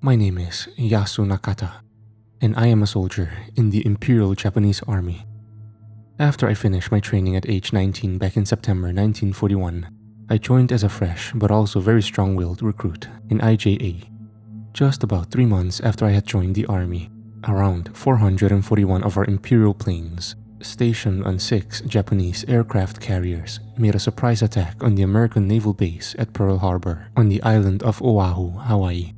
My name is Yasu Nakata, and I am a soldier in the Imperial Japanese Army. After I finished my training at age 19 back in September 1941, I joined as a fresh but also very strong-willed recruit in IJA. Just about 3 months after I had joined the army, around 441 of our Imperial planes, stationed on 6 Japanese aircraft carriers, made a surprise attack on the American naval base at Pearl Harbor on the island of Oahu, Hawaii.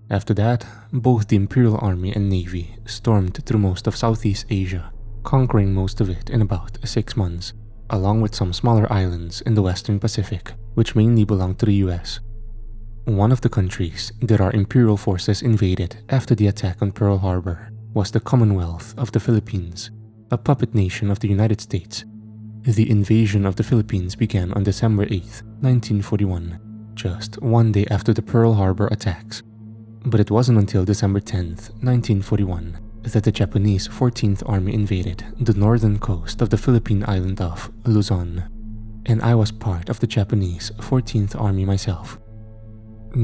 After that, both the Imperial Army and Navy stormed through most of Southeast Asia, conquering most of it in about 6 months, along with some smaller islands in the Western Pacific, which mainly belonged to the US. One of the countries that our Imperial forces invaded after the attack on Pearl Harbor was the Commonwealth of the Philippines, a puppet nation of the United States. The invasion of the Philippines began on December 8, 1941, just 1 day after the Pearl Harbor attacks. But it wasn't until December 10, 1941, that the Japanese 14th Army invaded the northern coast of the Philippine island of Luzon, and I was part of the Japanese 14th Army myself.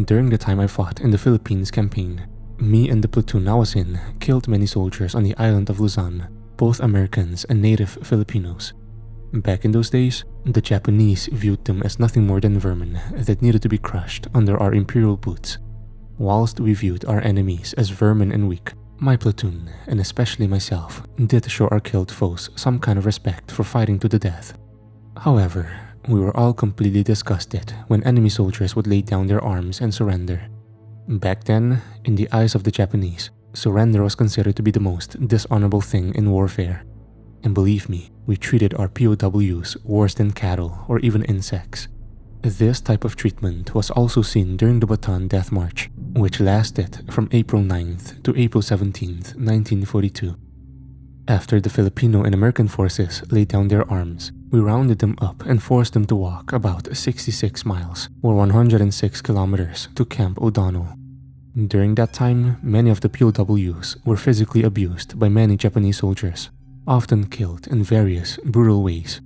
During the time I fought in the Philippines campaign, me and the platoon I was in killed many soldiers on the island of Luzon, both Americans and native Filipinos. Back in those days, the Japanese viewed them as nothing more than vermin that needed to be crushed under our Imperial boots. Whilst we viewed our enemies as vermin and weak, my platoon, and especially myself, did show our killed foes some kind of respect for fighting to the death. However, we were all completely disgusted when enemy soldiers would lay down their arms and surrender. Back then, in the eyes of the Japanese, surrender was considered to be the most dishonorable thing in warfare. And believe me, we treated our POWs worse than cattle or even insects. This type of treatment was also seen during the Bataan Death March, which lasted from April 9th to April 17th, 1942. After the Filipino and American forces laid down their arms, we rounded them up and forced them to walk about 66 miles, or 106 kilometers, to Camp O'Donnell. During that time, many of the POWs were physically abused by many Japanese soldiers, often killed in various brutal ways.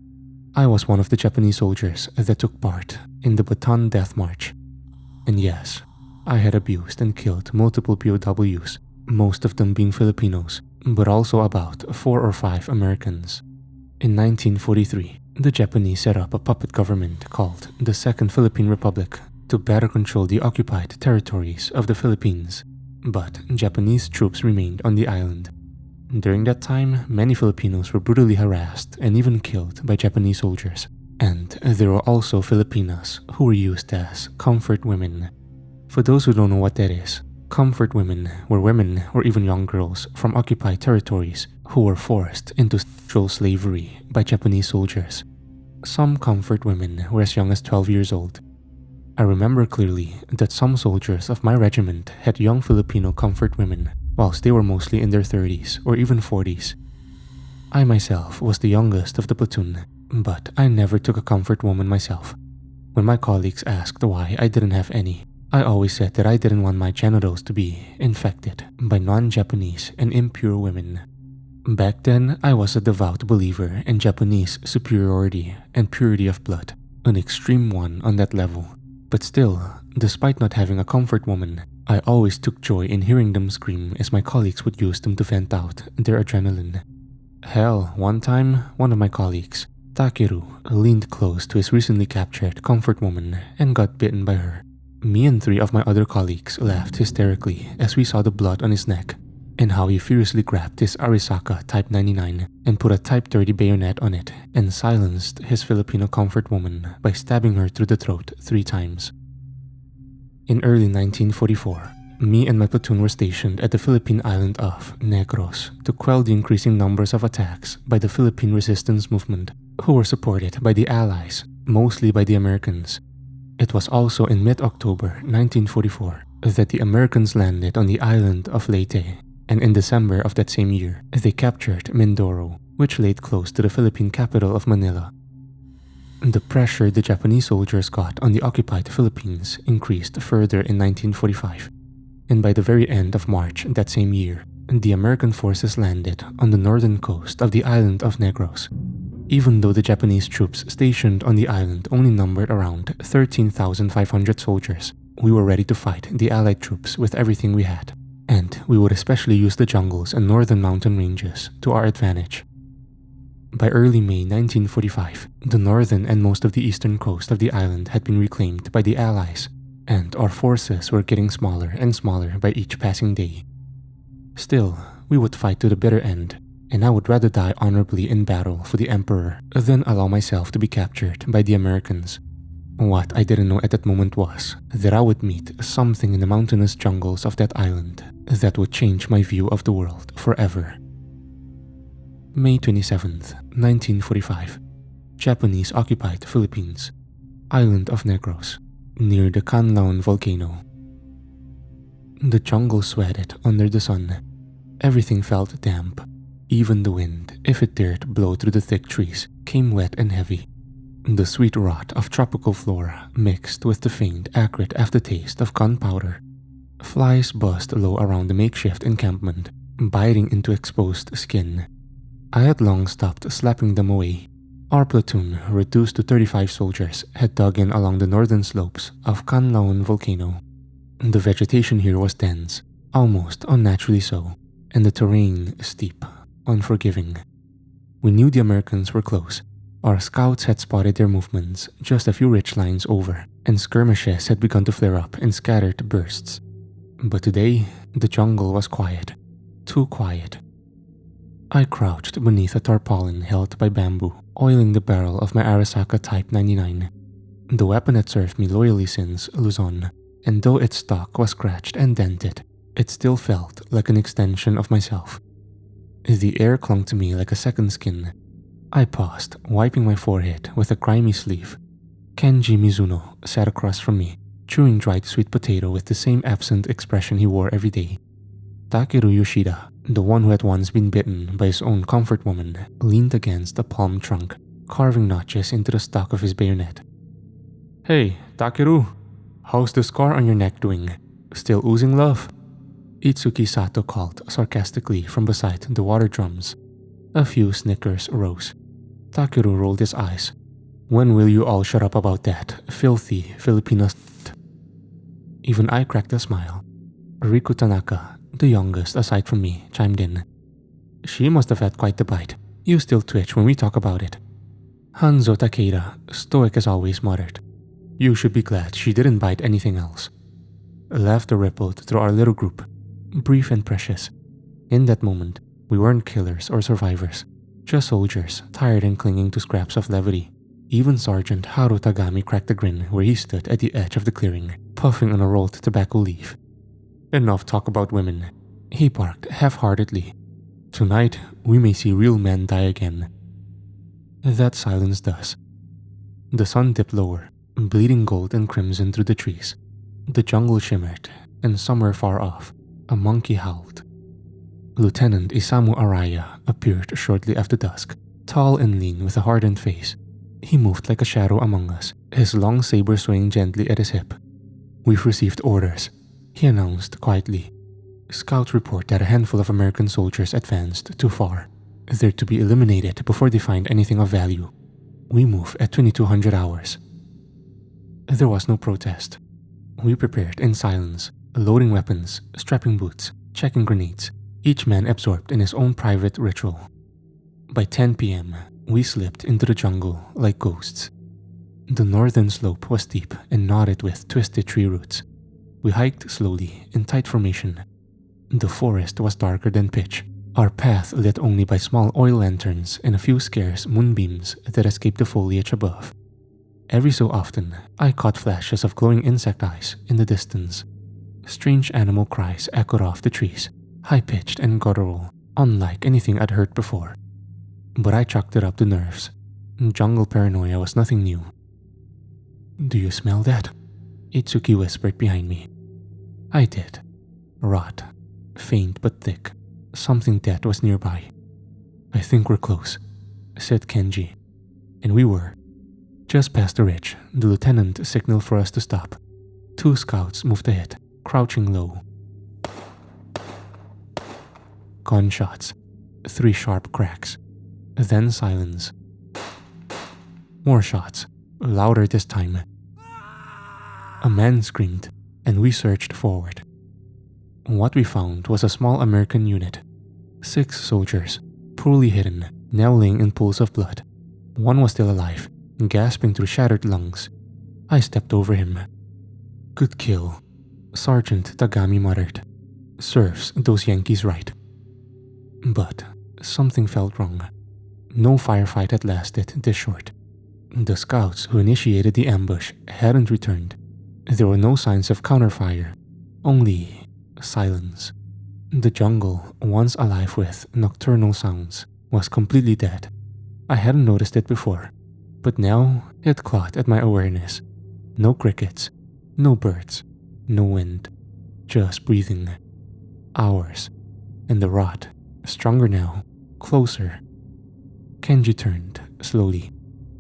I was one of the Japanese soldiers that took part in the Bataan Death March. And yes, I had abused and killed multiple POWs, most of them being Filipinos, but also about 4 or 5 Americans. In 1943, the Japanese set up a puppet government called the Second Philippine Republic to better control the occupied territories of the Philippines, but Japanese troops remained on the island. During that time, many Filipinos were brutally harassed and even killed by Japanese soldiers, and there were also Filipinas who were used as comfort women. For those who don't know what that is, comfort women or even young girls from occupied territories who were forced into sexual slavery by Japanese soldiers. Some comfort women were as young as 12 years old. I remember clearly that some soldiers of my regiment had young Filipino comfort women, whilst they were mostly in their 30s or even 40s. I myself was the youngest of the platoon, but I never took a comfort woman myself. When my colleagues asked why I didn't have any, I always said that I didn't want my genitals to be infected by non-Japanese and impure women. Back then, I was a devout believer in Japanese superiority and purity of blood, an extreme one on that level. But still, despite not having a comfort woman, I always took joy in hearing them scream as my colleagues would use them to vent out their adrenaline. Hell, one time, one of my colleagues, Takeru, leaned close to his recently captured comfort woman and got bitten by her. Me and 3 of my other colleagues laughed hysterically as we saw the blood on his neck and how he furiously grabbed his Arisaka Type 99 and put a Type 30 bayonet on it and silenced his Filipino comfort woman by stabbing her through the throat 3 times. In early 1944, me and my platoon were stationed at the Philippine island of Negros to quell the increasing numbers of attacks by the Philippine resistance movement, who were supported by the Allies, mostly by the Americans. It was also in mid-October 1944 that the Americans landed on the island of Leyte, and in December of that same year, they captured Mindoro, which laid close to the Philippine capital of Manila. The pressure the Japanese soldiers got on the occupied Philippines increased further in 1945, and by the very end of March that same year, the American forces landed on the northern coast of the island of Negros. Even though the Japanese troops stationed on the island only numbered around 13,500 soldiers, we were ready to fight the Allied troops with everything we had, and we would especially use the jungles and northern mountain ranges to our advantage. By early May 1945, the northern and most of the eastern coast of the island had been reclaimed by the Allies, and our forces were getting smaller and smaller by each passing day. Still, we would fight to the bitter end, and I would rather die honorably in battle for the Emperor than allow myself to be captured by the Americans. What I didn't know at that moment was that I would meet something in the mountainous jungles of that island that would change my view of the world forever. May 27th, 1945. Japanese-occupied Philippines, island of Negros, near the Canlaon volcano. The jungle sweated under the sun. Everything felt damp. Even the wind, if it dared blow through the thick trees, came wet and heavy. The sweet rot of tropical flora mixed with the faint, acrid aftertaste of gunpowder. Flies buzzed low around the makeshift encampment, biting into exposed skin. I had long stopped slapping them away. Our platoon, reduced to 35 soldiers, had dug in along the northern slopes of Canlaon volcano. The vegetation here was dense, almost unnaturally so, and the terrain steep, unforgiving. We knew the Americans were close. Our scouts had spotted their movements just a few ridge lines over, and skirmishes had begun to flare up in scattered bursts. But today, the jungle was quiet. Too quiet. I crouched beneath a tarpaulin held by bamboo, oiling the barrel of my Arasaka Type 99. The weapon had served me loyally since Luzon, and though its stock was scratched and dented, it still felt like an extension of myself. The air clung to me like a second skin. I paused, wiping my forehead with a grimy sleeve. Kenji Mizuno sat across from me, chewing dried sweet potato with the same absent expression he wore every day. Takeru Yoshida, the one who had once been bitten by his own comfort woman, leaned against a palm trunk, carving notches into the stock of his bayonet. "Hey, Takeru, how's the scar on your neck doing? Still oozing love?" Itsuki Sato called sarcastically from beside the water drums. A few snickers rose. Takeru rolled his eyes. "When will you all shut up about that filthy Filipino st-" Even I cracked a smile. Riku Tanaka, the youngest aside from me, chimed in. "She must have had quite the bite. You still twitch when we talk about it." Hanzo Takeda, stoic as always, muttered, "You should be glad she didn't bite anything else." Laughter rippled through our little group, brief and precious. In that moment, we weren't killers or survivors, just soldiers tired and clinging to scraps of levity. Even Sergeant Haru Tagami cracked a grin where he stood at the edge of the clearing, puffing on a rolled tobacco leaf. "Enough talk about women," he barked half-heartedly. "Tonight, we may see real men die again." That silenced us. The sun dipped lower, bleeding gold and crimson through the trees. The jungle shimmered, and somewhere far off, a monkey howled. Lieutenant Isamu Araya appeared shortly after dusk, tall and lean with a hardened face. He moved like a shadow among us, his long saber swaying gently at his hip. "We've received orders," he announced quietly. "Scouts report that a handful of American soldiers advanced too far. They're to be eliminated before they find anything of value. We move at 2200 hours. There was no protest. We prepared in silence, loading weapons, strapping boots, checking grenades, each man absorbed in his own private ritual. By 10 p.m., we slipped into the jungle like ghosts. The northern slope was steep and knotted with twisted tree roots. We hiked slowly in tight formation. The forest was darker than pitch, our path lit only by small oil lanterns and a few scarce moonbeams that escaped the foliage above. Every so often, I caught flashes of glowing insect eyes in the distance. Strange animal cries echoed off the trees, high-pitched and guttural, unlike anything I'd heard before. But I chalked it up to nerves. Jungle paranoia was nothing new. "Do you smell that?" Itsuki whispered behind me. I did. Rot. Faint but thick. Something dead was nearby. "I think we're close," said Kenji. And we were. Just past the ridge, the lieutenant signaled for us to stop. 2 scouts moved ahead, crouching low. Gunshots. 3 sharp cracks. Then silence. More shots, louder this time. A man screamed. and we searched forward. What we found was a small American unit. 6 soldiers, poorly hidden, now laying in pools of blood. One was still alive, gasping through shattered lungs. I stepped over him. "Good kill," Sergeant Tagami muttered. "Serves those Yankees right." But something felt wrong. No firefight had lasted this short. The scouts who initiated the ambush hadn't returned. There were no signs of counterfire, only silence. The jungle, once alive with nocturnal sounds, was completely dead. I hadn't noticed it before, but now it clawed at my awareness. No crickets, no birds, no wind, just breathing. Hours, and the rot, stronger now, closer. Kenji turned, slowly.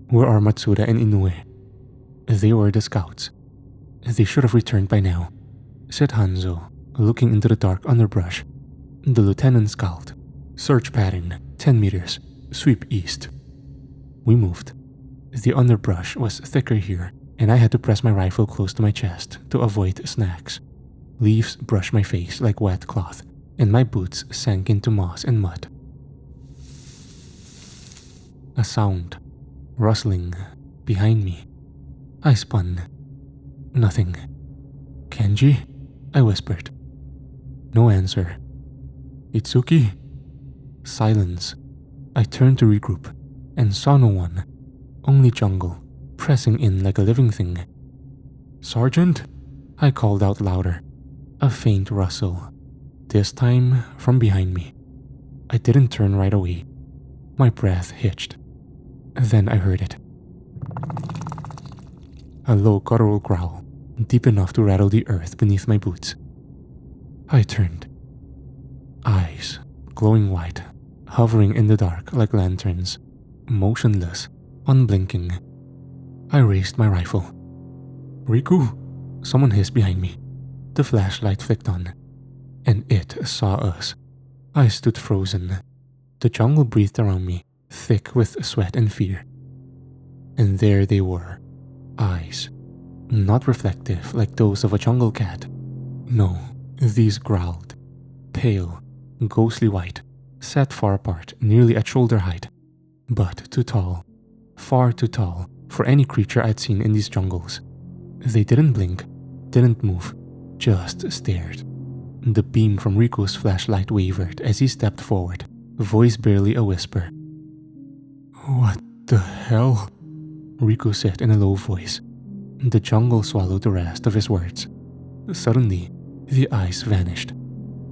"Where are Matsuda and Inoue?" "They were the scouts. They should have returned by now," said Hanzo, looking into the dark underbrush. The lieutenant scowled. "Search pattern, 10 meters, sweep east." We moved. The underbrush was thicker here, and I had to press my rifle close to my chest to avoid snacks. Leaves brushed my face like wet cloth, and my boots sank into moss and mud. A sound, rustling, behind me. I spun. Nothing. "Kenji?" I whispered. No answer. "Itsuki?" Silence. I turned to regroup, and saw no one. Only jungle, pressing in like a living thing. "Sergeant?" I called out louder. A faint rustle. This time from behind me. I didn't turn right away. My breath hitched. Then I heard it. A low guttural growl, deep enough to rattle the earth beneath my boots. I turned. Eyes, glowing white, hovering in the dark like lanterns, motionless, unblinking. I raised my rifle. "Riku!" Someone hissed behind me. The flashlight flicked on, and it saw us. I stood frozen. The jungle breathed around me, thick with sweat and fear. And there they were, eyes, not reflective like those of a jungle cat. No, these growled, pale, ghostly white, set far apart, nearly at shoulder height, but too tall, far too tall for any creature I'd seen in these jungles. They didn't blink, didn't move, just stared. The beam from Riku's flashlight wavered as he stepped forward, voice barely a whisper. "What the hell?" Riku said in a low voice. The jungle swallowed the rest of his words. Suddenly, the eyes vanished.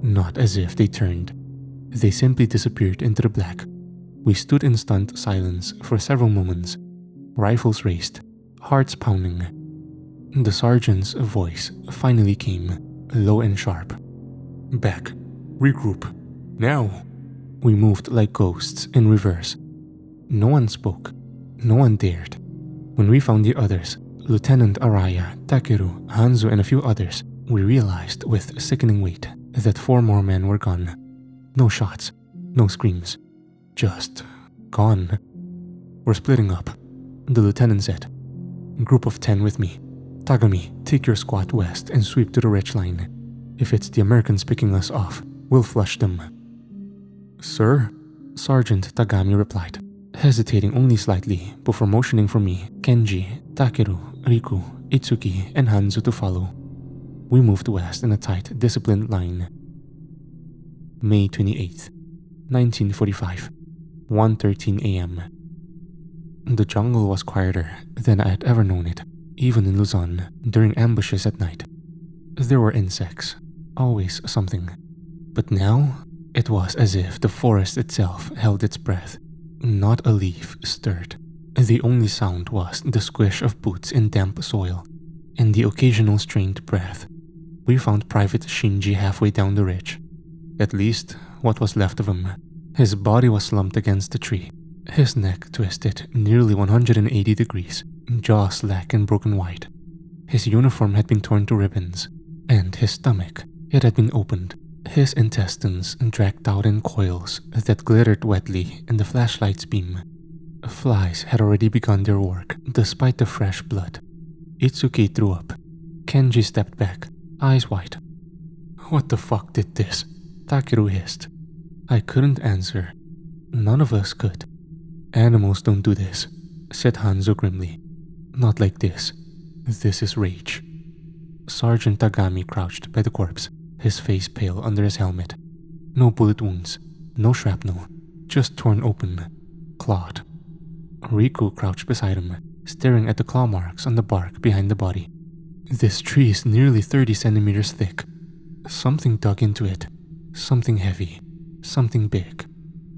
Not as if they turned. They simply disappeared into the black. We stood in stunned silence for several moments. Rifles raised, hearts pounding. The sergeant's voice finally came, low and sharp. "Back. Regroup. Now." We moved like ghosts in reverse. No one spoke. No one dared. When we found the others, Lieutenant Araya, Takeru, Hanzo, and a few others, we realized with sickening weight that 4 more men were gone. No shots, no screams, just gone. "We're splitting up," the lieutenant said. "Group of 10 with me. Tagami, take your squad west and sweep to the ridge line. If it's the Americans picking us off, we'll flush them." "Sir?" Sergeant Tagami replied, hesitating only slightly before motioning for me, Kenji, Takeru, Riku, Itsuki, and Hanzo to follow. We moved west in a tight, disciplined line. May 28th, 1945, 1:13 a.m. The jungle was quieter than I had ever known it, even in Luzon, during ambushes at night. There were insects, always something. But now, it was as if the forest itself held its breath. Not a leaf stirred. The only sound was the squish of boots in damp soil, and the occasional strained breath. We found Private Shinji halfway down the ridge. At least, what was left of him. His body was slumped against the tree, his neck twisted nearly 180 degrees, jaw slack and broken white. His uniform had been torn to ribbons, and his stomach, it had been opened. His intestines dragged out in coils that glittered wetly in the flashlight's beam. Flies had already begun their work, despite the fresh blood. Itsuki threw up. Kenji stepped back, eyes wide. What the fuck did this? Takeru hissed. I couldn't answer. None of us could. Animals don't do this, said Hanzo grimly. Not like this. This is rage. Sergeant Tagami crouched by the corpse, his face pale under his helmet. No bullet wounds, no shrapnel, just torn open, clawed. Riku crouched beside him, staring at the claw marks on the bark behind the body. This tree is nearly 30 centimeters thick. Something dug into it. Something heavy. Something big.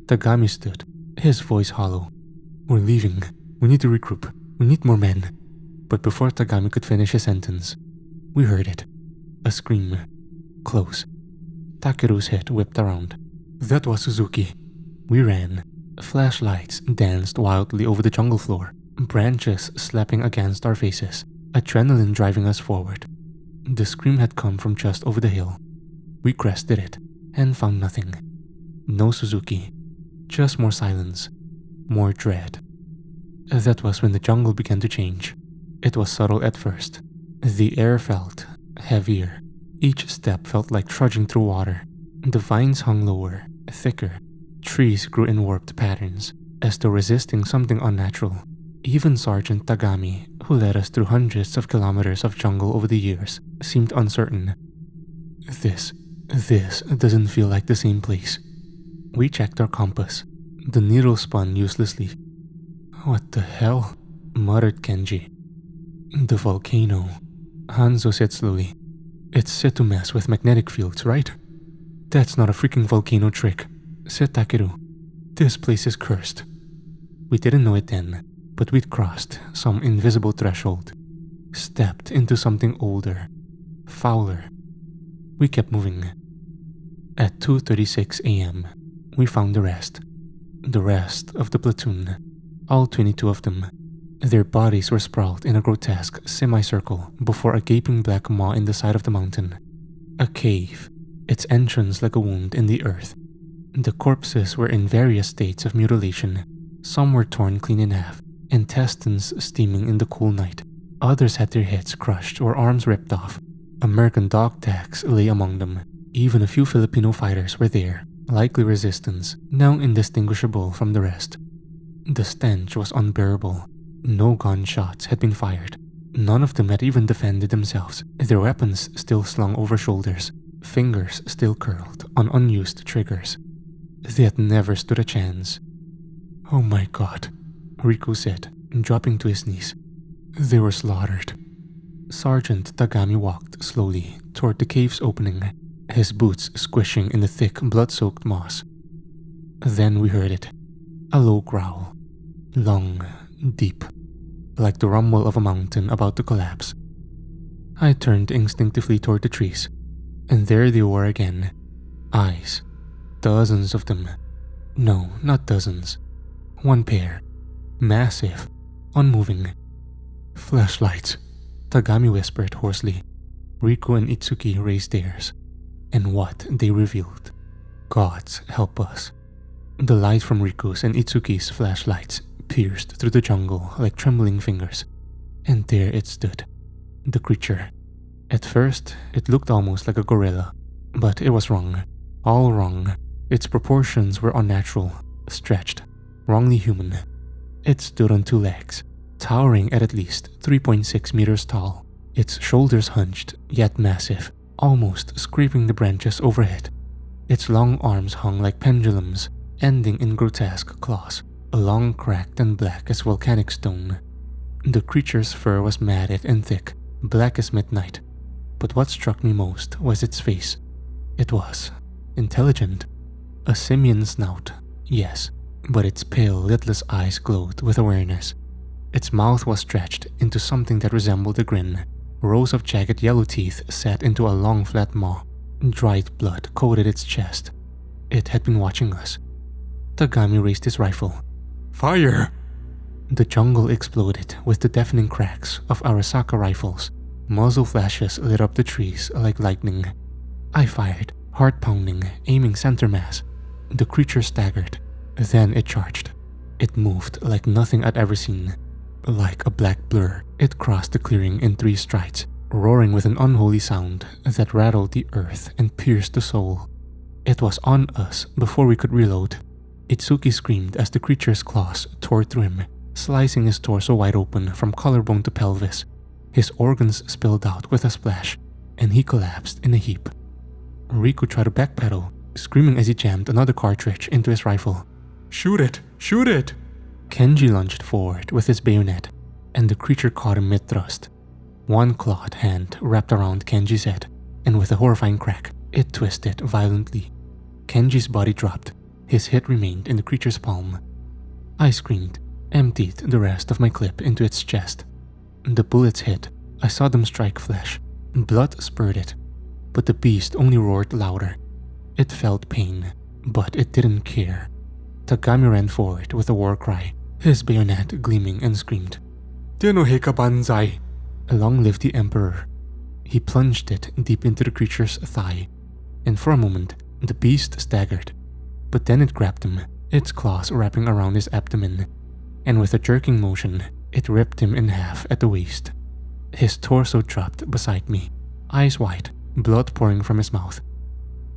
Tagami stood, his voice hollow. We're leaving. We need to regroup. We need more men. But before Tagami could finish his sentence, we heard it. A scream. Close. Takeru's head whipped around. That was Suzuki. We ran. Flashlights danced wildly over the jungle floor, branches slapping against our faces, adrenaline driving us forward. The scream had come from just over the hill. We crested it and found nothing. No Suzuki. Just more silence. More dread. That was when the jungle began to change. It was subtle at first. The air felt heavier. Each step felt like trudging through water. The vines hung lower, thicker. Trees grew in warped patterns, as though resisting something unnatural. Even Sergeant Tagami, who led us through hundreds of kilometers of jungle over the years, seemed uncertain. This doesn't feel like the same place. We checked our compass. The needle spun uselessly. What the hell? Muttered Kenji. The volcano, Hanzo said slowly. It's set to mess with magnetic fields, right? That's not a freaking volcano trick, said Takeru. This place is cursed. We didn't know it then, but we'd crossed some invisible threshold. Stepped into something older, fouler. We kept moving. At 2:36 a.m., we found the rest. The rest of the platoon. All 22 of them. Their bodies were sprawled in a grotesque semicircle before a gaping black maw in the side of the mountain. A cave, its entrance like a wound in the earth. The corpses were in various states of mutilation. Some were torn clean in half, intestines steaming in the cool night. Others had their heads crushed or arms ripped off. American dog tags lay among them. Even a few Filipino fighters were there, likely resistance, now indistinguishable from the rest. The stench was unbearable. No gunshots had been fired. None of them had even defended themselves, their weapons still slung over shoulders, fingers still curled on unused triggers. They had never stood a chance. Oh my god, Riku said, dropping to his knees. They were slaughtered. Sergeant Tagami walked slowly toward the cave's opening, his boots squishing in the thick, blood-soaked moss. Then we heard it. A low growl. Long, deep, like the rumble of a mountain about to collapse. I turned instinctively toward the trees, and there they were again. Eyes. Dozens of them. No, not dozens. One pair. Massive. Unmoving. Flashlights, Tagami whispered hoarsely. Riku and Itsuki raised theirs. And what they revealed. Gods help us. The light from Riku's and Itsuki's flashlights pierced through the jungle like trembling fingers. And there it stood. The creature. At first, it looked almost like a gorilla. But it was wrong. All wrong. Its proportions were unnatural, stretched, wrongly human. It stood on two legs, towering at least 3.6 meters tall. Its shoulders hunched, yet massive, almost scraping the branches overhead. Its long arms hung like pendulums, ending in grotesque claws, long, cracked and black as volcanic stone. The creature's fur was matted and thick, black as midnight. But what struck me most was its face. It was intelligent. A simian snout, yes, but its pale, lidless eyes glowed with awareness. Its mouth was stretched into something that resembled a grin. Rows of jagged yellow teeth set into a long, flat maw. Dried blood coated its chest. It had been watching us. Tagami raised his rifle. Fire! The jungle exploded with the deafening cracks of Arasaka rifles. Muzzle flashes lit up the trees like lightning. I fired, heart pounding, aiming center mass. The creature staggered. Then it charged. It moved like nothing I'd ever seen. Like a black blur, it crossed the clearing in 3 strides, roaring with an unholy sound that rattled the earth and pierced the soul. It was on us before we could reload. Itsuki screamed as the creature's claws tore through him, slicing his torso wide open from collarbone to pelvis. His organs spilled out with a splash, and he collapsed in a heap. Riku tried to backpedal, screaming as he jammed another cartridge into his rifle. "Shoot it! Shoot it!" Kenji lunged forward with his bayonet, and the creature caught him mid-thrust. One clawed hand wrapped around Kenji's head, and with a horrifying crack, it twisted violently. Kenji's body dropped. His hit remained in the creature's palm. I screamed, emptied the rest of my clip into its chest. The bullets hit. I saw them strike flesh. Blood spurted, but the beast only roared louder. It felt pain, but it didn't care. Tagami ran forward with a war cry, his bayonet gleaming, and screamed, "Tenoheka Banzai! Long live the Emperor!" He plunged it deep into the creature's thigh, and for a moment the beast staggered. But then it grabbed him, its claws wrapping around his abdomen, and with a jerking motion, it ripped him in half at the waist. His torso dropped beside me, eyes wide, blood pouring from his mouth.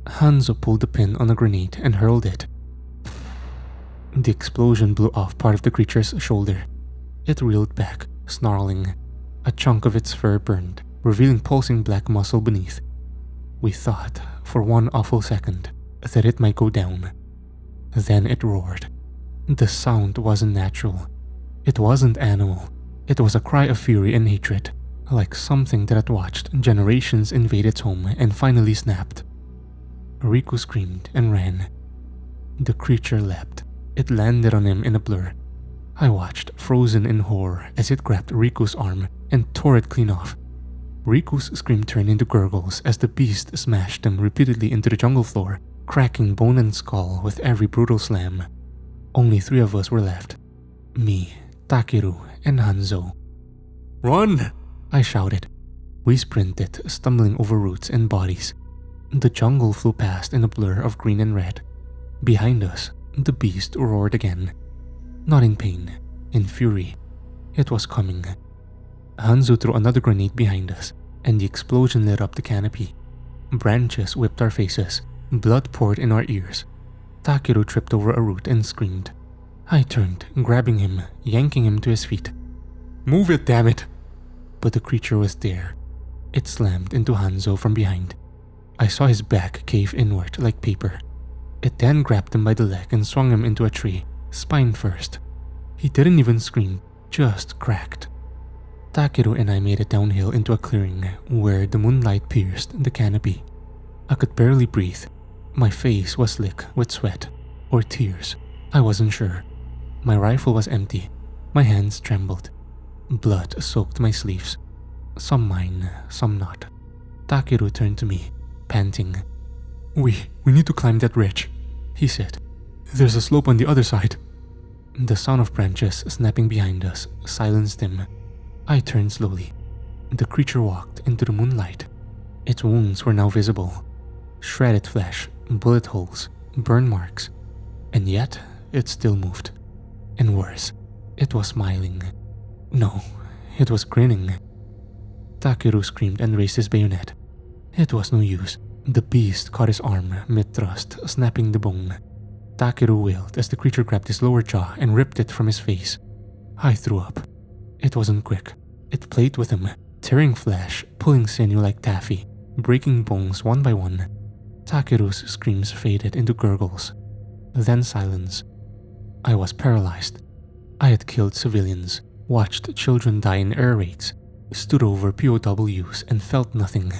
Hanzo pulled the pin on a grenade and hurled it. The explosion blew off part of the creature's shoulder. It reeled back, snarling. A chunk of its fur burned, revealing pulsing black muscle beneath. We thought, for one awful second, that it might go down. Then it roared. The sound wasn't natural. It wasn't animal. It was a cry of fury and hatred, like something that had watched generations invade its home and finally snapped. Riku screamed and ran. The creature leapt. It landed on him in a blur. I watched, frozen in horror, as it grabbed Riku's arm and tore it clean off. Riku's scream turned into gurgles as the beast smashed them repeatedly into the jungle floor, cracking bone and skull with every brutal slam. Only 3 of us were left. Me, Takeru, and Hanzo. "Run!" I shouted. We sprinted, stumbling over roots and bodies. The jungle flew past in a blur of green and red. Behind us, the beast roared again. Not in pain, in fury. It was coming. Hanzo threw another grenade behind us, and the explosion lit up the canopy. Branches whipped our faces. Blood poured in our ears. Takeru tripped over a root and screamed. I turned, grabbing him, yanking him to his feet. "Move it, damn it!" But the creature was there. It slammed into Hanzo from behind. I saw his back cave inward like paper. It then grabbed him by the leg and swung him into a tree, spine first. He didn't even scream, just cracked. Takeru and I made it downhill into a clearing where the moonlight pierced the canopy. I could barely breathe. My face was slick with sweat or tears. I wasn't sure. My rifle was empty. My hands trembled. Blood soaked my sleeves. Some mine, some not. Takeru turned to me, panting. We need to climb that ridge," he said. "There's a slope on the other side." The sound of branches snapping behind us silenced him. I turned slowly. The creature walked into the moonlight. Its wounds were now visible. Shredded flesh, bullet holes, burn marks. And yet, it still moved. And worse, it was smiling. No, it was grinning. Takeru screamed and raised his bayonet. It was no use. The beast caught his arm mid-thrust, snapping the bone. Takeru wailed as the creature grabbed his lower jaw and ripped it from his face. I threw up. It wasn't quick. It played with him, tearing flesh, pulling sinew like taffy, breaking bones one by one. Takeru's screams faded into gurgles. Then silence. I was paralyzed. I had killed civilians, watched children die in air raids, stood over POWs and felt nothing.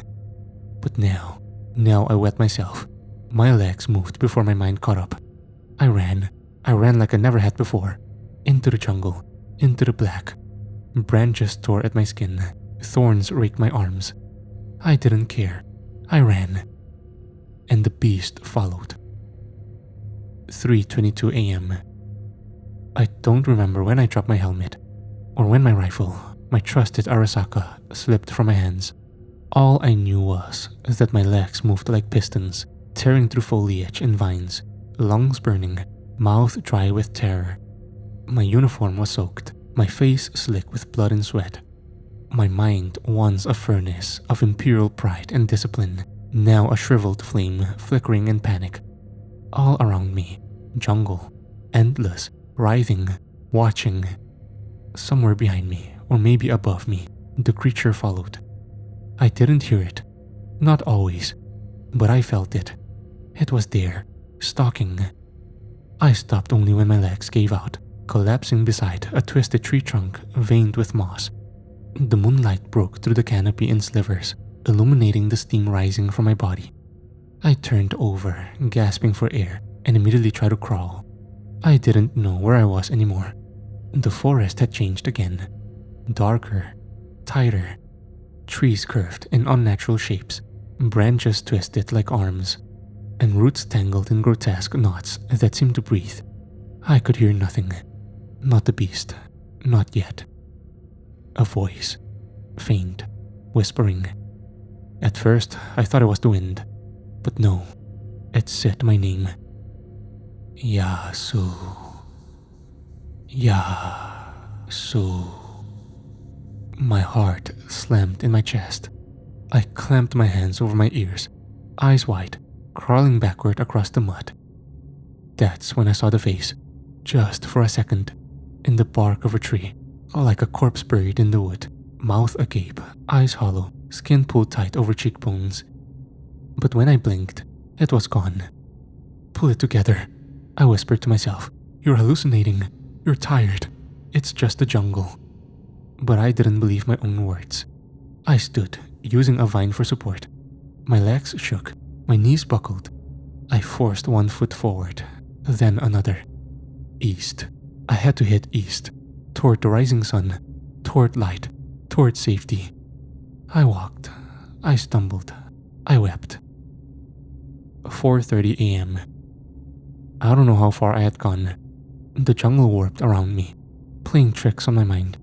But now I wet myself. My legs moved before my mind caught up. I ran like I never had before. Into the jungle, into the black. Branches tore at my skin. Thorns raked my arms. I didn't care. I ran. And the beast followed. 3:22 a.m. I don't remember when I dropped my helmet, or when my rifle, my trusted Arasaka, slipped from my hands. All I knew was that my legs moved like pistons, tearing through foliage and vines, lungs burning, mouth dry with terror. My uniform was soaked, my face slick with blood and sweat. My mind, once a furnace of imperial pride and discipline, now a shriveled flame flickering in panic. All around me, jungle, endless, writhing, watching. Somewhere behind me, or maybe above me, the creature followed. I didn't hear it, not always, but I felt it. It was there, stalking. I stopped only when my legs gave out, collapsing beside a twisted tree trunk veined with moss. The moonlight broke through the canopy in slivers, illuminating the steam rising from my body. I turned over, gasping for air, and immediately tried to crawl. I didn't know where I was anymore. The forest had changed again. Darker, tighter. Trees curved in unnatural shapes, branches twisted like arms, and roots tangled in grotesque knots that seemed to breathe. I could hear nothing. Not the beast. Not yet. A voice. Faint. Whispering. At first, I thought it was the wind. But no. It said my name. Yasu. Yasu. My heart slammed in my chest. I clamped my hands over my ears, eyes wide, crawling backward across the mud. That's when I saw the face, just for a second, in the bark of a tree, like a corpse buried in the wood, mouth agape, eyes hollow, skin pulled tight over cheekbones. But when I blinked, it was gone. Pull it together, I whispered to myself. You're hallucinating. You're tired. It's just the jungle. But I didn't believe my own words. I stood, using a vine for support. My legs shook, my knees buckled. I forced one foot forward, then another. East. I had to hit east, toward the rising sun, toward light, toward safety. I walked. I stumbled. I wept. 4:30 a.m. I don't know how far I had gone. The jungle warped around me, playing tricks on my mind.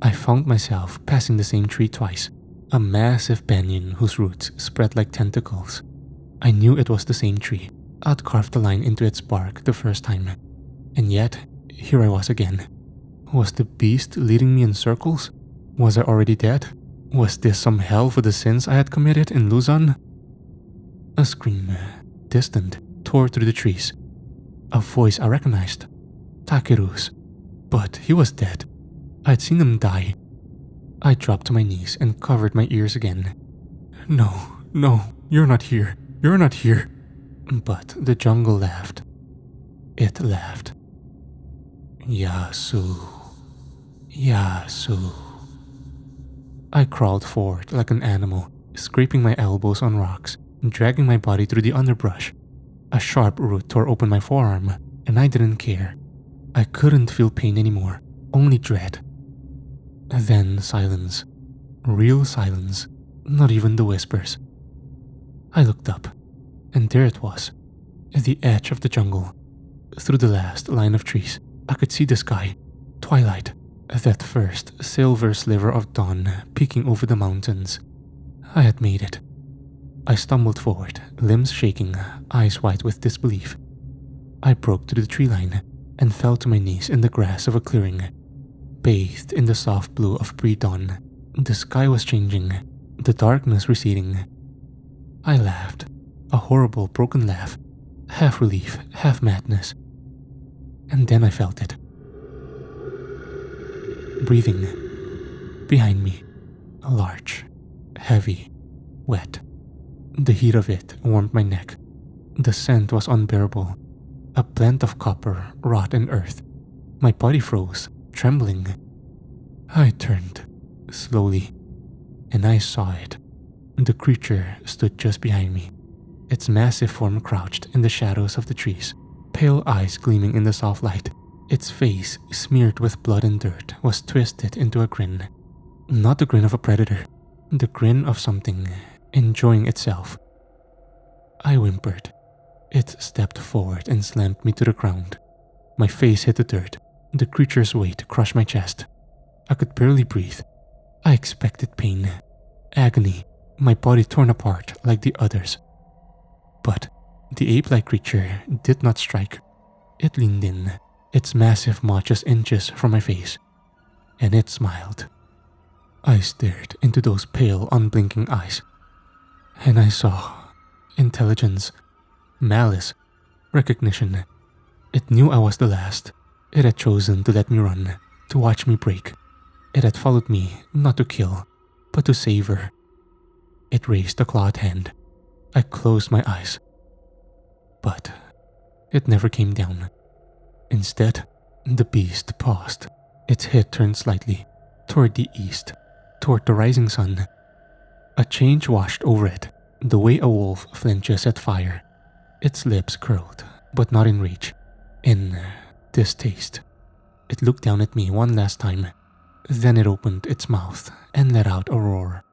I found myself passing the same tree twice, a massive banyan whose roots spread like tentacles. I knew it was the same tree. I'd carved a line into its bark the first time. And yet, here I was again. Was the beast leading me in circles? Was I already dead? Was this some hell for the sins I had committed in Luzon? A scream, distant, tore through the trees. A voice I recognized. Takeru's. But he was dead. I'd seen him die. I dropped to my knees and covered my ears again. No, you're not here. You're not here. But the jungle laughed. It laughed. Yasu. Yasu. I crawled forward like an animal, scraping my elbows on rocks, dragging my body through the underbrush. A sharp root tore open my forearm, and I didn't care. I couldn't feel pain anymore, only dread. Then silence. Real silence. Not even the whispers. I looked up, and there it was, at the edge of the jungle. Through the last line of trees, I could see the sky, twilight, that first silver sliver of dawn peeking over the mountains. I had made it. I stumbled forward, limbs shaking, eyes wide with disbelief. I broke through the tree line and fell to my knees in the grass of a clearing. Bathed in the soft blue of pre-dawn, the sky was changing, the darkness receding. I laughed, a horrible broken laugh, half relief, half madness. And then I felt it. Breathing. Behind me, large, heavy, wet. The heat of it warmed my neck. The scent was unbearable, a blend of copper, rot, and earth. My body froze, trembling. I turned, slowly, and I saw it. The creature stood just behind me, its massive form crouched in the shadows of the trees, pale eyes gleaming in the soft light. Its face, smeared with blood and dirt, was twisted into a grin. Not the grin of a predator, the grin of something enjoying itself. I whimpered. It stepped forward and slammed me to the ground. My face hit the dirt. The creature's weight crushed my chest. I could barely breathe. I expected pain, agony, my body torn apart like the others. But the ape-like creature did not strike. It leaned in, its massive maw just inches from my face, and it smiled. I stared into those pale, unblinking eyes, and I saw intelligence, malice, recognition. It knew I was the last. It had chosen to let me run, to watch me break. It had followed me not to kill, but to savor. It raised a clawed hand. I closed my eyes. But it never came down. Instead, the beast paused. Its head turned slightly, toward the east, toward the rising sun. A change washed over it, the way a wolf flinches at fire. Its lips curled, but not in rage, in distaste. It looked down at me one last time. Then it opened its mouth and let out a roar.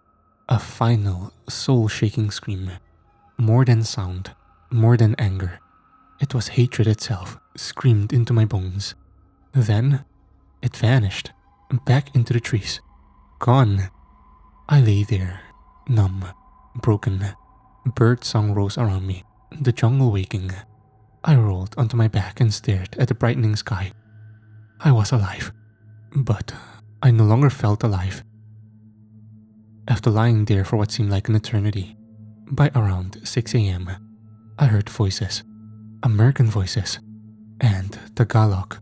A final, soul-shaking scream. More than sound, more than anger. It was hatred itself, screamed into my bones. Then, it vanished, back into the trees. Gone. I lay there, numb, broken. Bird song rose around me, the jungle waking. I rolled onto my back and stared at the brightening sky. I was alive, but I no longer felt alive. After lying there for what seemed like an eternity, by around 6 a.m., I heard voices, American voices, and Tagalog.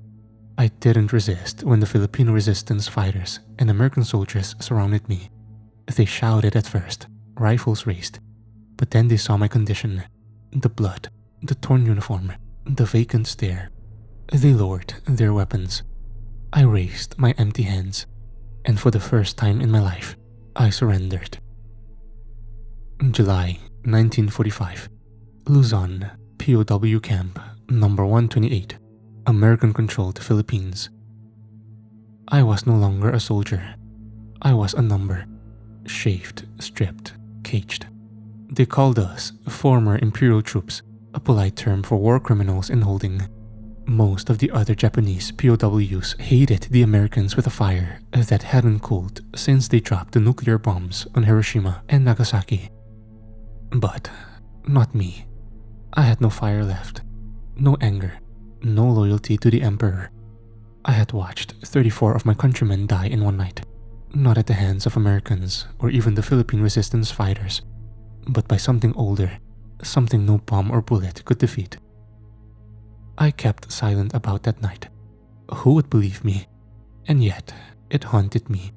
I didn't resist when the Filipino resistance fighters and American soldiers surrounded me. They shouted at first, rifles raised, but then they saw my condition, the blood, the torn uniform, the vacant stare. They lowered their weapons. I raised my empty hands, and for the first time in my life, I surrendered. July 1945, Luzon, POW Camp, number 128, American-controlled Philippines. I was no longer a soldier. I was a number, shaved, stripped, caged. They called us former imperial troops, a polite term for war criminals in holding. Most of the other Japanese POWs hated the Americans with a fire that hadn't cooled since they dropped the nuclear bombs on Hiroshima and Nagasaki. But not me. I had no fire left, no anger, no loyalty to the emperor. I had watched 34 of my countrymen die in one night, not at the hands of Americans or even the Philippine resistance fighters, but by something older, something no bomb or bullet could defeat. I kept silent about that night. Who would believe me? And yet, it haunted me.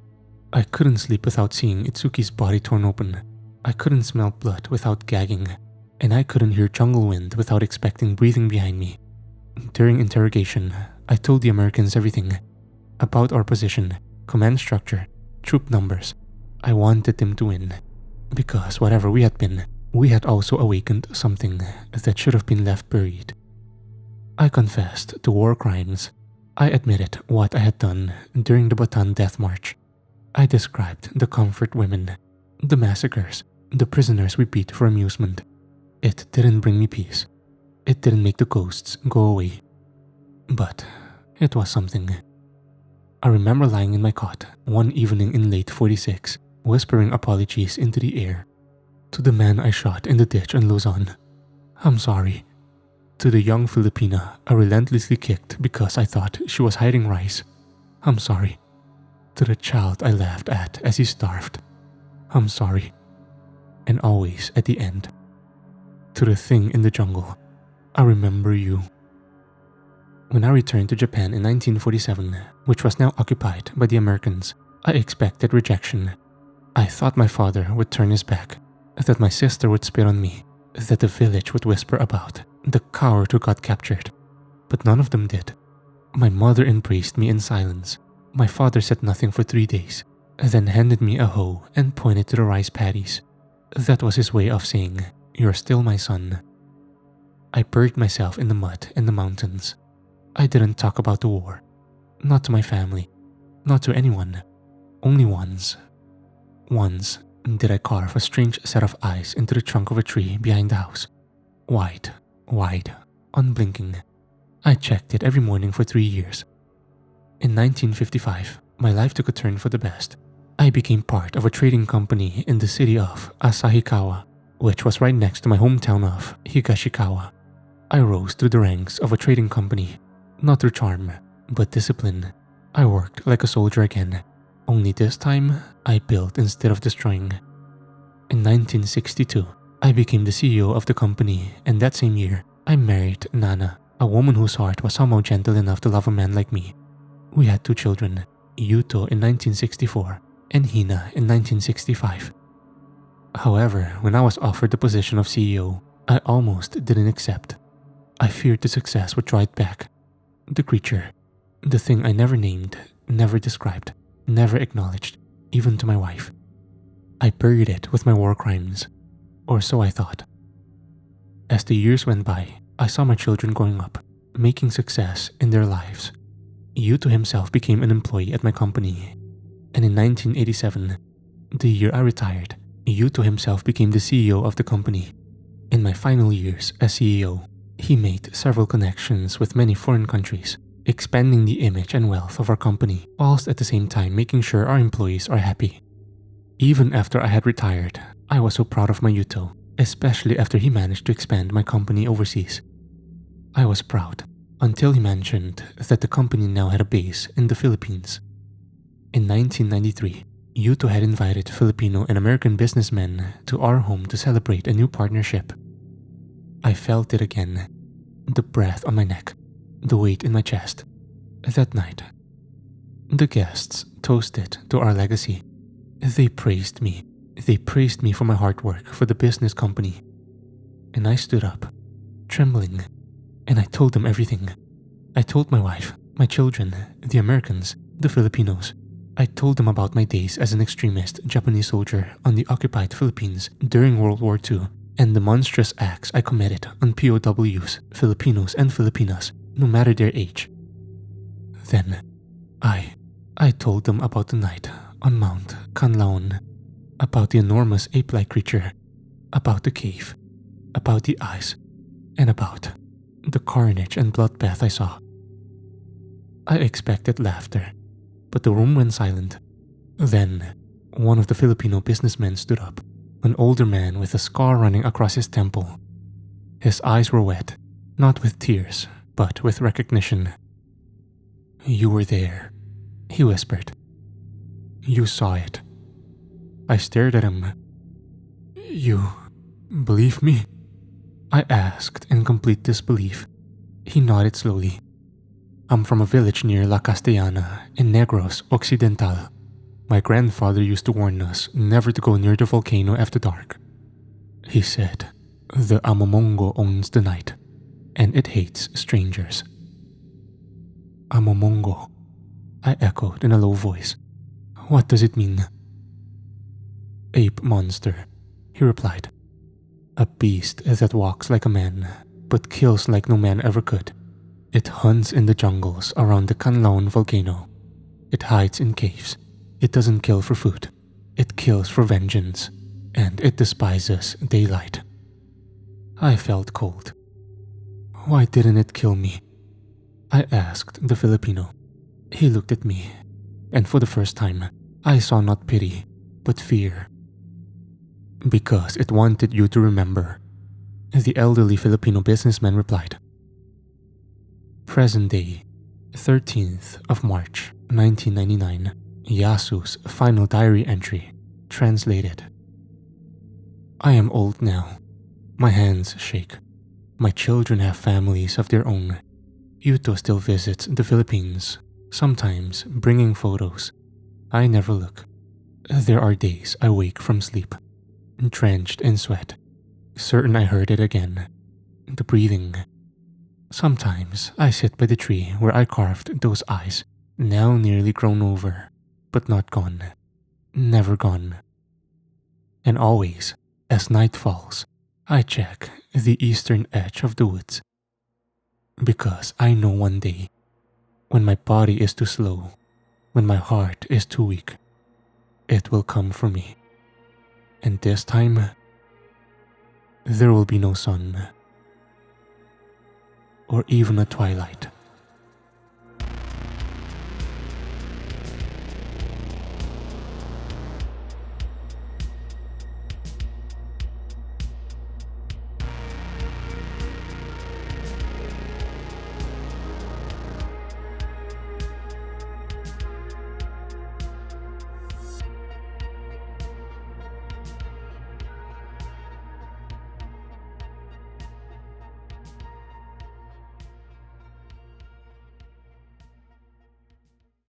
I couldn't sleep without seeing Itsuki's body torn open. I couldn't smell blood without gagging, and I couldn't hear jungle wind without expecting breathing behind me. During interrogation, I told the Americans everything about our position, command structure, troop numbers. I wanted them to win, because whatever we had been, we had also awakened something that should have been left buried. I confessed to war crimes. I admitted what I had done during the Bataan Death March. I described the comfort women, the massacres, the prisoners we beat for amusement. It didn't bring me peace. It didn't make the ghosts go away. But it was something. I remember lying in my cot one evening in late 46, whispering apologies into the air. To the man I shot in the ditch in Luzon, I'm sorry. To the young Filipina I relentlessly kicked because I thought she was hiding rice, I'm sorry. To the child I laughed at as he starved, I'm sorry. And always at the end, to the thing in the jungle, I remember you. When I returned to Japan in 1947, which was now occupied by the Americans, I expected rejection. I thought my father would turn his back, that my sister would spit on me, that the village would whisper about the coward who got captured. But none of them did. My mother embraced me in silence. My father said nothing for 3 days, then handed me a hoe and pointed to the rice paddies. That was his way of saying, "You're still my son." I buried myself in the mud and the mountains. I didn't talk about the war. Not to my family. Not to anyone. Only once. Once did I carve a strange set of eyes into the trunk of a tree behind the house. Wide, unblinking. I checked it every morning for 3 years. In 1955, my life took a turn for the best. I became part of a trading company in the city of Asahikawa, which was right next to my hometown of Higashikawa. I rose through the ranks of a trading company, not through charm, but discipline. I worked like a soldier again, Only this time, I built instead of destroying. In 1962, I became the CEO of the company, and that same year, I married Nana, a woman whose heart was somehow gentle enough to love a man like me. We had 2 children, Yuto in 1964 and Hina in 1965. However, when I was offered the position of CEO, I almost didn't accept. I feared the success would draw it back. The creature, the thing I never named, never described, never acknowledged, even to my wife. I buried it with my war crimes, or so I thought. As the years went by, I saw my children growing up, making success in their lives. Yuto himself became an employee at my company, and in 1987, the year I retired, Yuto himself became the CEO of the company. In my final years as CEO, he made several connections with many foreign countries, expanding the image and wealth of our company, whilst at the same time making sure our employees are happy. Even after I had retired, I was so proud of my Yuto, especially after he managed to expand my company overseas. I was proud until he mentioned that the company now had a base in the Philippines. In 1993, Yuto had invited Filipino and American businessmen to our home to celebrate a new partnership. I felt it again, the breath on my neck, the weight in my chest. That night, the guests toasted to our legacy. They praised me. They praised me for my hard work for the business company. And I stood up, trembling, and I told them everything. I told my wife, my children, the Americans, the Filipinos. I told them about my days as an extremist Japanese soldier on the occupied Philippines during World War II and the monstrous acts I committed on POWs, Filipinos and Filipinas, no matter their age. Then, I told them about the night on Mount Kanlaon, about the enormous ape-like creature, about the cave, about the eyes, and about the carnage and bloodbath I saw. I expected laughter, but the room went silent. Then, one of the Filipino businessmen stood up, an older man with a scar running across his temple. His eyes were wet, not with tears, but with recognition. "You were there," he whispered. "You saw it." I stared at him. "You believe me?" I asked in complete disbelief. He nodded slowly. "I'm from a village near La Castellana in Negros Occidental. My grandfather used to warn us never to go near the volcano after dark. He said, the Amomongo owns the night, and it hates strangers." "Amomongo," I echoed in a low voice. "What does it mean?" "Ape monster," he replied. "A beast that walks like a man, but kills like no man ever could. It hunts in the jungles around the Kanlaon volcano. It hides in caves. It doesn't kill for food. It kills for vengeance, and it despises daylight." I felt cold. "Why didn't it kill me?" I asked the Filipino. He looked at me, and for the first time, I saw not pity, but fear. "Because it wanted you to remember," the elderly Filipino businessman replied. Present day, 13th of March, 1999, Yasu's final diary entry, translated. I am old now. My hands shake. My children have families of their own. Yuto still visits the Philippines, sometimes bringing photos. I never look. There are days I wake from sleep, drenched in sweat, certain I heard it again, the breathing. Sometimes I sit by the tree where I carved those eyes, now nearly grown over, but not gone, never gone. And always, as night falls, I check the eastern edge of the woods. Because I know one day, when my body is too slow, when my heart is too weak, it will come for me. And this time, there will be no sun, or even a twilight.